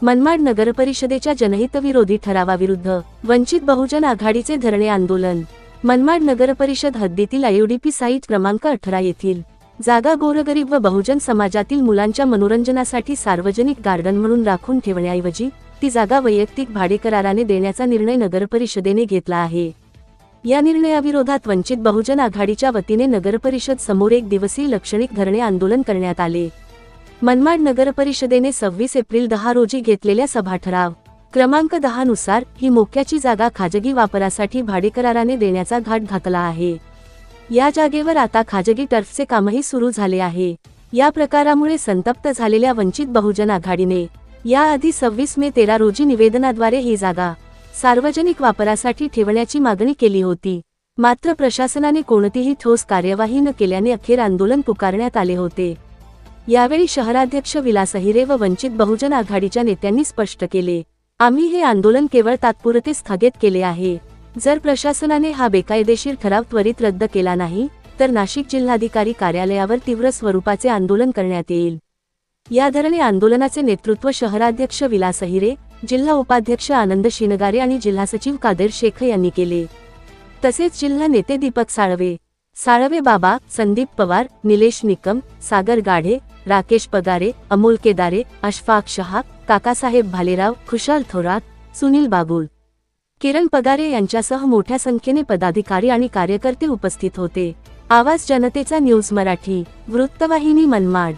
मनमाड नगरपरिषदेच्या जनहितविरोधी ठरावाविरुद्ध वंचित बहुजन आघाडीचे धरणे आंदोलन। मनमाड नगरपरिषद हद्दीतील IUDP साईट क्रमांक 18 येथील जागा गोरगरीब व बहुजन समाजातील मुलांच्या मनोरंजनासाठी सार्वजनिक गार्डन म्हणून राखून ठेवण्याऐवजी ती जागा वैयक्तिक भाडेकराराने देण्याचा निर्णय नगरपरिषदेने घेतला आहे। या निर्णयाविरोधात वंचित बहुजन आघाडीच्या वतीने नगरपरिषद समोर एक दिवसीय लाक्षणिक धरणे आंदोलन करण्यात आले। मनमाड नगरपरिषदेने 26 एप्रिल 10 रोजी घेतलेल्या सभाठराव क्रमांक 10 नुसार ही मोक्याची जागा खाजगी वापरासाठी भाडेकराराने देण्याचा घाट घातला आहे। या जागेवर आता खाजगी टर्फचे कामही सुरू झाले आहे। या प्रकारामुळे संतप्त झालेल्या वंचित बहुजन आघाडीने याआधी 26 मे 13 रोजी निवेदनाद्वारे ही जागा सार्वजनिक वापरासाठी ठेवण्याची मागणी केली होती। मात्र प्रशासनाने कोणतीही ठोस कार्यवाही न केल्याने अखेर आंदोलन पुकारण्यात आले होते। यावेळी शहराध्यक्ष विलास अहिरे व वंचित बहुजन आघाडीच्या नेत्यांनी स्पष्ट केले, आम्ही हे आंदोलन केवळ तात्पुरते स्थगित केले आहे। जर प्रशासनाने हा बेकायदेशीर ठराव त्वरित रद्द केला नाही तर नाशिक जिल्हाधिकारी कार्यालयावर तीव्र स्वरूपाचे आंदोलन करण्यात येईल। या धरणे आंदोलनाचे नेतृत्व शहराध्यक्ष विलास अहिरे, जिल्हा उपाध्यक्ष आनंद शिनगारे आणि जिल्हा सचिव कादेर शेख यांनी केले। तसेच जिल्हा नेते दीपक साळवे बाबा, संदीप पवार, निलेश निकम, सागर गाढे, राकेश पगारे, अमोल केदारे, अशफाक शहा, काकासाहेब भालेराव, खुशाल थोरात, सुनील बागुल, किरण पगारे यांच्यासह मोठ्या संख्येने पदाधिकारी आणि कार्यकर्ते उपस्थित होते। आवाज जनतेचा न्यूज मराठी वृत्तवाहिनी मनमाड।